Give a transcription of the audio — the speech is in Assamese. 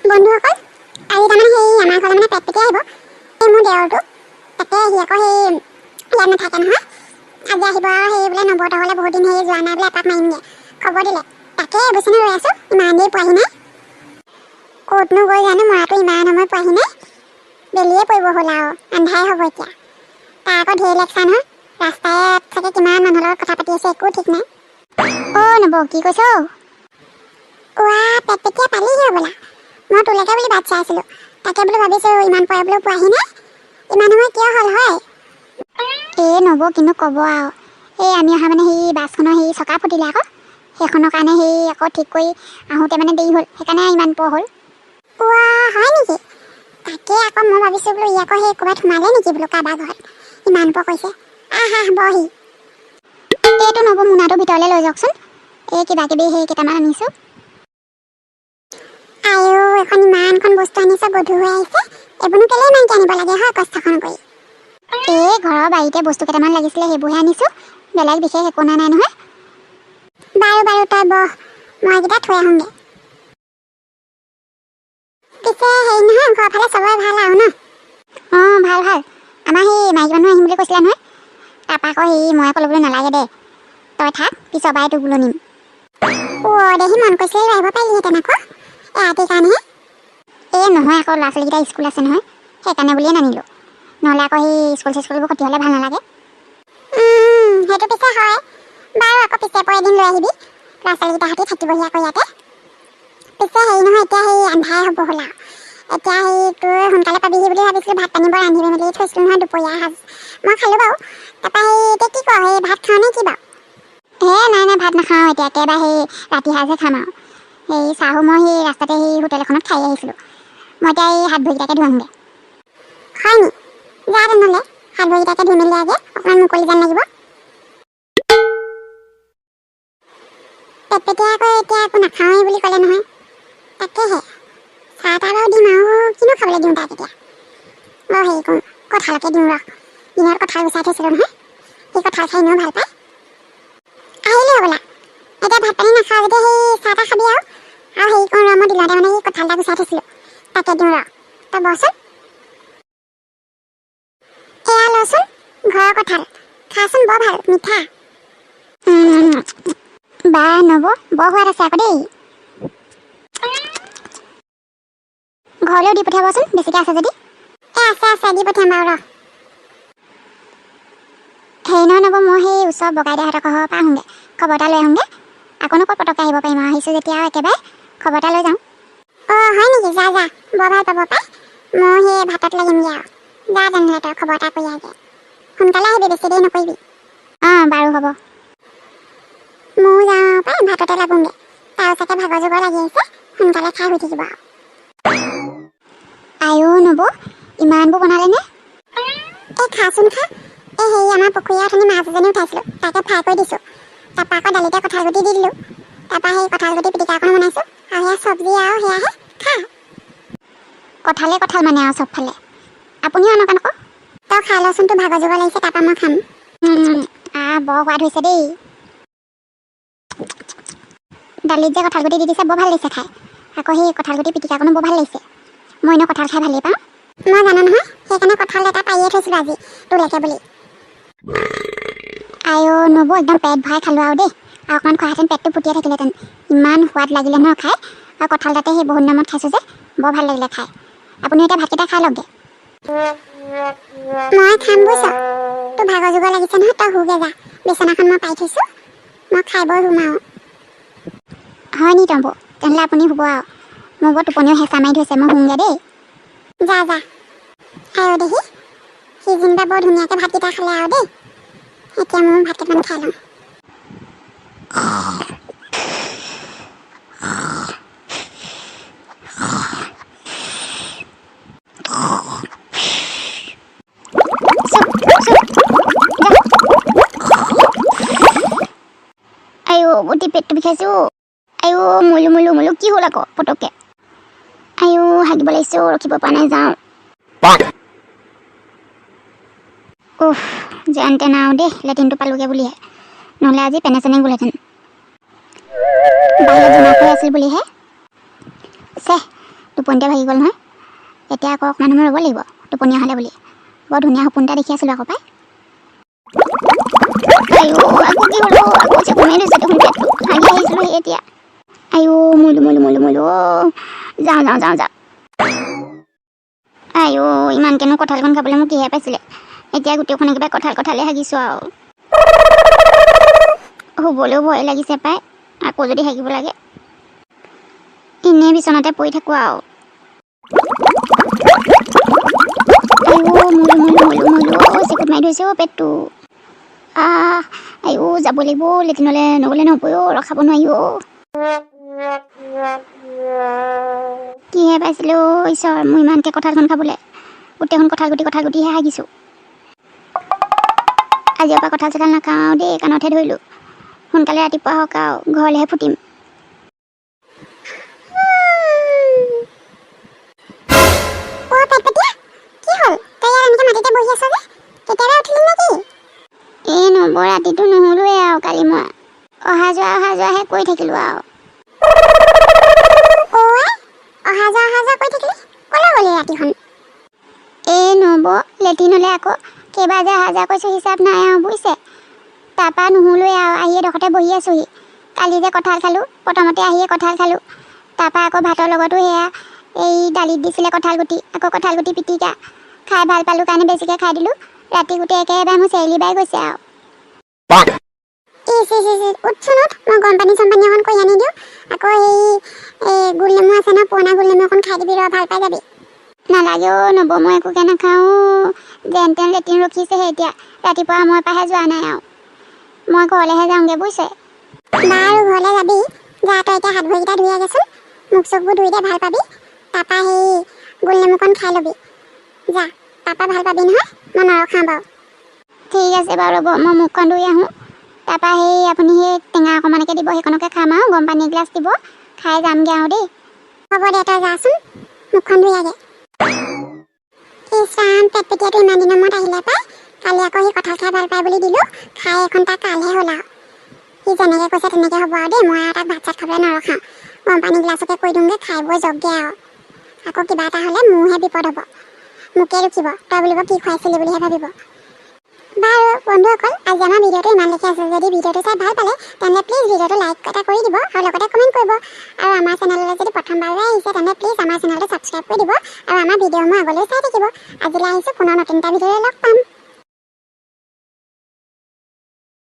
বন্ধুসকল আজি তাৰমানে সেই আমাৰ ঘৰলৈ মানে পেটপেটি আহিব এই মোৰ দেৱৰটো তাতে সি আকৌ সেই ইয়াত নাথাকে নহয় আজি আহিব আৰু সেই বোলে নৱৰহঁতৰ ঘৰলৈ বহুত দিন সেই যোৱা নাই বোলে এপাক মাৰিমগৈ খবৰ দিলে তাকে বুজিনে ৰৈ আছোঁ ইমান দেৰি পোৱাহি নাই ক'তনো গৈ জানো মৰাটো ইমান সময় পোৱাহি নাই বেলিয়ে পৰিব হ'ল আৰু আন্ধাৰে হ'ব এতিয়া তাৰ আকৌ ঢেৰ লেকচাৰ নহয় ৰাস্তাত চাগে কিমান মানুহৰ লগত কথা পাতি আছে একো ঠিক নাই নৱ কি কৈছ পেটপেটিয়া পালিহি বোলা মই তোলৈকে বুলি বাট চাই আছিলোঁ তাকে বোলো ভাবিছোঁ ইমান পৰে বোলো পোৱাহি নাই ইমান সময় কিয় হ'ল হয় নৱ কিন্তু ক'ব আৰু এই আমি অহা মানে সেই বাছখনৰ সেই চকা ফুটিলে আকৌ সেইখনৰ কাৰণে সেই আকৌ ঠিক কৰি আহোঁতে মানে দেৰি হ'ল সেইকাৰণে ইমান পৰ হ'ল হয় নেকি তাকে আকৌ মই ভাবিছোঁ বোলো ই আকৌ সেই ক'ৰবাত সোমালে নেকি বোলো কাৰোবাৰ ঘৰত ইমান পৰ কৈছে বহি এইটো নৱ মোনাটো ভিতৰলৈ লৈ যাওকচোন এই কিবা কিবি সেই কেইটামান আনিছোঁ এখন ইমানখন বস্তু আনিছে গধুৰ হৈ আহিছে এইবোৰনো কেলে ইমানকৈ আনিব লাগে হয় কষ্টখন কৰি ঘৰৰ বাৰীতে বস্তু কেইটামান লাগিছিলে সেইবোৰহে আনিছোঁ বেলেগ বিশেষ একো নাই নহয় বাৰু তই বহ মই এইকেইটা থৈ আহোঁগৈ পিছে হেৰি নহয় ঘৰৰ ফালে চবৰে ভাল আৰু ন ভাল আমাৰ সেই মাইকী মানুহ আহিম বুলি কৈছিলে নহয় তাৰপৰা আকৌ সেই মই আকৌ ল'বলৈ নালাগে দে তই থাক পিছৰ বাৰে তোক বোলো নিম দেহি মন কৈছিলে আহিব পাৰিলিহেঁতেন আকৌ ৰাতিৰ কাৰণেহে নহয় আকৌ ল'ৰা ছোৱালীকেইটা স্কুল আছে নহয় সেইকাৰণে বুলিয়ে নানিলোঁ নহ'লে আকৌ সেই স্কুলবোৰ ক্ষতি হ'লে ভাল নালাগে সেইটো পিছে হয় বাৰু আকৌ পিছে পৰ এদিন লৈ আহিবি ল'ৰা ছোৱালীকেইটাৰ সৈতে থাকিবহি আকৌ ইয়াতে পিছে হেৰি নহয় এতিয়া সেই আন্ধাৰে হ'ব হ'ল আৰু এতিয়া সেই তোৰ সোনকালে পাবিহি বুলি ভাবিছিলোঁ ভাত পানীবোৰ ৰান্ধি মেলি থৈছিলোঁ নহয় দুপৰীয়া সাজ মই খালোঁ বাৰু তাৰপৰা সেই এতিয়া কি কৰ সেই ভাত খাওঁ নে কি বাৰু নাই ভাত নাখাওঁ এতিয়া একেবাৰে সেই ৰাতি সাজহে খাম আৰু সেই চাহো মই সেই ৰাস্তাতে সেই হোটেল এখনত খাই আহিছিলোঁ মই এতিয়া এই হাত ভৰিকেইটাকে ধুৱামগৈ হয় নি যা তেনেহ'লে হাত ভৰিকেইটাকে ধুই মেলি আগে অকণমান মুকলি যেন লাগিব পেটপেটিয়া আকৌ এতিয়া একো নাখাওঁৱেই বুলি ক'লে নহয় তাকেহে চাহ তাহ বাৰু দিম আৰু কিনো খাবলৈ দিওঁ তাক এতিয়া হেৰি কৰোঁ কঁঠালকে দিওঁ ৰহ দিনত কঁঠাল গুচাই থৈছিলোঁ নহয় সেই কঁঠাল খাই এনেও ভাল পায় আহিলে হ'বলা এতিয়া ভাত পানী নাখাওঁ যেতিয়া সেই চাহ তাহ খাবি আৰু হেৰি কৰোঁ ৰহ মই দিনতে মানে সেই কঁঠাল এটা গুচাই থৈছিলোঁ তাকে দিওঁ ৰহ তই বহচোন এয়া লচোন ঘৰৰ কঁঠাল খাচোন বৰ ভাল মিঠা বা নৱ বৰ সোৱাদ আছে আকৌ দেই ঘৰলৈও দি পঠিয়াবচোন বেছিকৈ আছে যদি আছে দি পঠিয়াম বাৰু ৰহ হেৰি নহয় নৱ মই সেই ওচৰ বগাইদাহঁতৰ ঘৰৰ পৰা আহোঁগৈ খবৰ এটা লৈ আহোঁগৈ আকৌনো ক'ত পটককৈ আহিব পাৰিম আৰু আহিছোঁ যেতিয়া আৰু একেবাৰে খবৰ এটা লৈ যাওঁ হয় নেকি যা বৰ ভাল পাব পাই মই সেই ভাতত লাগিমগৈ আৰু যা তেনেহ'লে তই খবৰ এটা কৰি আহগে সোনকালে আহিবি বেছি দেৰি নকৰিবি বাৰু হ'ব ময়ো যাওঁ পাই ভাততে লাগোঁগৈ তাৰ চাগে ভাগৰ জুগৰ লাগি আহিছে সোনকালে খাই শুই থাকিব আৰু নৱ ইমানবোৰ বনালেনে খাচোন খা হেৰি আমাৰ পুখুৰীৰ অথনি মাছ এজনী উঠাইছিলোঁ তাকে ফ্ৰাই কৰি দিছোঁ তাৰপৰা আকৌ দালিতে কঁঠালগুটি দি দিলোঁ তাৰপৰা সেই কঁঠালগুটি পিটিকা অকণ বনাইছোঁ আৰু সেয়া চব্জি আৰু সেয়াহে খা কঁঠাল মানে আৰু চবফালে আপুনিও আনক আকৌ তই খাই লচোন তোৰ ভাগৰ জুগৰ লাগিছে তাৰপৰা মই খাম বৰ সোৱাদ হৈছে দেই দালিত যে কঁঠালগুটি দি দিছে বৰ ভাল লাগিছে খাই আকৌ সেই কঁঠালগুটি পিটিকাকণো বৰ ভাল লাগিছে মই এনেও কঁঠাল খাই ভালেই পাওঁ মই জানো নহয় সেইকাৰণে কঁঠাল এটা পাৰিয়ে থৈছিলোঁ আজি তোলৈকে বুলি নৱ একদম পেট ভৰাই খালোঁ আৰু দেই আৰু অকণমান খোৱাহেঁতেন পেটটো ফুটিয়ে থাকিলেহেঁতেন ইমান সোৱাদ লাগিলে নহয় খাই আৰু কঁঠাল তাতে সেই বহুত নামত খাইছোঁ যে বৰ ভাল লাগিলে খাই আপুনি এতিয়া ভাতকেইটা খাই লওকগৈ মই খাম বুজিছ তোৰ ভাগৰ জুগৰ লাগিছে নহয় তই শুগে যা বিচনাখন মই পাৰি থৈছোঁ মই খাই বৈ শুম আৰু হয় নি তম্বু তেনেহ'লে আপুনি শুব আৰু মোৰ বৰ টোপনিও হেঁচা মাৰি থৈছে মই শুমগৈ দেই যা আৰু দেহি সি যেনিবা বৰ ধুনীয়াকৈ ভাতকেইটা খালে আৰু দেই এতিয়া মই ভাত কেইটামান খাই লওঁ গোটেই পেটটো বিষাইছোঁ মোলো কি হ'ল আকৌ পটককৈ হাগিব লাগিছোঁ ৰখিব পৰা নাই যাওঁ যেন তেন আৰু দেই লেট্ৰিনটো পালোগৈ বুলিহে নহ'লে আজি পেনে চেনে গ'লহেঁতেন বাহিৰত জমা কৰি আছিল বুলিহে টোপনিতে ভাগি গ'ল নহয় এতিয়া আকৌ অকণমান সময় ৰ'ব লাগিব টোপনি অহালে বুলি বৰ ধুনীয়া সপোন এটা দেখি আছিলোঁ আকৌ পাই আইও আকৌ কি হ'ল আকৌ চেকুমাই ধৰিছে দেখোন পেটটো ভাগি আহিছিলোঁ সেই এতিয়া আইও মলো যাওঁ আইও ইমানকেনো কঁঠালখন খাবলৈ মোক কিহে পাইছিলে এতিয়া গোটেইখন একেবাৰে কঁঠালে হাগিছোঁ আৰু শুবলৈও ভয় লাগিছে পাই আকৌ যদি হাগিব লাগে এনেই বিচনাতে পৰি থাকোঁ আৰু মলো চেকুত মাৰি ধৰিছে পেটটো আইও যাব লাগিব লেট্ৰিনলৈ নগ'লে নহ'বও ৰখাব নোৱাৰি কিহে পাইছিলোঁ ঈশ্বৰ মোৰ ইমানকৈ কঁঠালখন খাবলৈ গোটেইখন কঁঠাল গুটিহে হাগিছোঁ আজিৰ পৰা কঁঠাল চঠাল নাখাওঁ দেই কাণতহে ধৰিলোঁ সোনকালে ৰাতিপুৱা হওক আৰু ঘৰলৈহে ফুটিম এই নব ৰাতিটো নুশুলোৱে আৰু কালি মই অহা যোৱাহে কৰি থাকিলোঁ আৰু এই নব লেট্ৰিনলৈ আকৌ কেইবাৰ যে অহা যোৱা কৰিছোঁ হিচাপ নাই আৰু বুজিছে তাৰপৰা নুশুলোৱে আৰু আহিয়ে ডোখৰতে বহি আছোঁহি কালি যে কঁঠাল খালোঁ প্ৰথমতে আহিয়ে কঁঠাল খালোঁ তাৰপৰা আকৌ ভাতৰ লগতো সেয়া এই দালিত দিছিলে কঁঠাল গুটি আকৌ কঁঠাল গুটি পিটিকা খাই ভাল পালোঁ কাৰণে বেছিকৈ খাই দিলোঁ ৰাতি গোটেই একেবাৰে মোৰ চেৰেলি বাই গৈছে আৰু উঠছোন মই গৰম পানী চৰম পানী অকণ কৰি আনি দিওঁ আকৌ এই গোল নেমু আছে ন পুৰণা গোল নেমু অকণ খাই দিবি ৰ ভাল পাই যাবি নালাগেও নব মই একোকে নাখাওঁ যেন তেন লেট্ৰিন ৰখিছেহে এতিয়া ৰাতিপুৱা সময় পৰাহে যোৱা নাই আৰু মই ঘৰলৈহে যাওঁগৈ বুজিছে বাৰু ঘৰলৈ যাবি যা তই এতিয়া হাত ভৰিকেইটা ধুই আগেচোন মুখ চুখবোৰ ধুই দে ভাল পাবি তাৰপৰা সেই গোল নেমুকণ খাই ল'বি যা তাৰপৰা ভাল পাবি নহয় মই নৰখাওঁ বাৰু ঠিক আছে বাৰু ৰ'ব মই মুখখন ধুই আহোঁ তাৰপৰা সেই আপুনি সেই টেঙা অকণমানকৈ দিব সেইখনকে খাম আৰু গৰম পানী এগিলাচ দিব খাই যামগৈ আৰু দেই হ'ব দে তই যাচোন মুখখন ধুই আগে ইছৰাম পেটপেটীয়াটো ইমান দিনৰ মূৰত আহিলে পাই কালি আকৌ সি কঁঠাল খাই ভাল পায় বুলি দিলোঁ খাই এখন তাৰ কালহে হ'ল আৰু সি যেনেকৈ কৈছে তেনেকৈ হ'ব আৰু দেই মই আৰু তাক ভাত চাত খাবলৈ নৰখাওঁ গৰম পানী গিলাচকে কৈ দিওঁগৈ খাই বৈ যাওকগৈ আৰু আকৌ কিবা এটা হ'লে মোৰহে বিপদ হ'ব মোকে ৰখিব তই বুলিব কি খুৱাইছিলি বুলিহে ভাবিব বাৰু বন্ধুসকল আজি আমাৰ ভিডিঅ'টো ইমান দেখি আছে যদি ভিডিঅ'টো চাই ভাল পালে তেন্তে প্লিজ ভিডিঅ'টো লাইক এটা কৰি দিব আৰু লগতে কমেণ্ট কৰিব আৰু আমাৰ চেনেললৈ যদি প্ৰথমবাৰলৈ আহিছে তেন্তে প্লিজ আমাৰ চেনেলটো ছাবস্ক্ৰাইব কৰি দিব আৰু আমাৰ ভিডিঅ'সমূহ আগলৈ চাই থাকিব আজিলৈ আহিছোঁ পুনৰ নতুন এটা ভিডিঅ'লৈ লগ পাম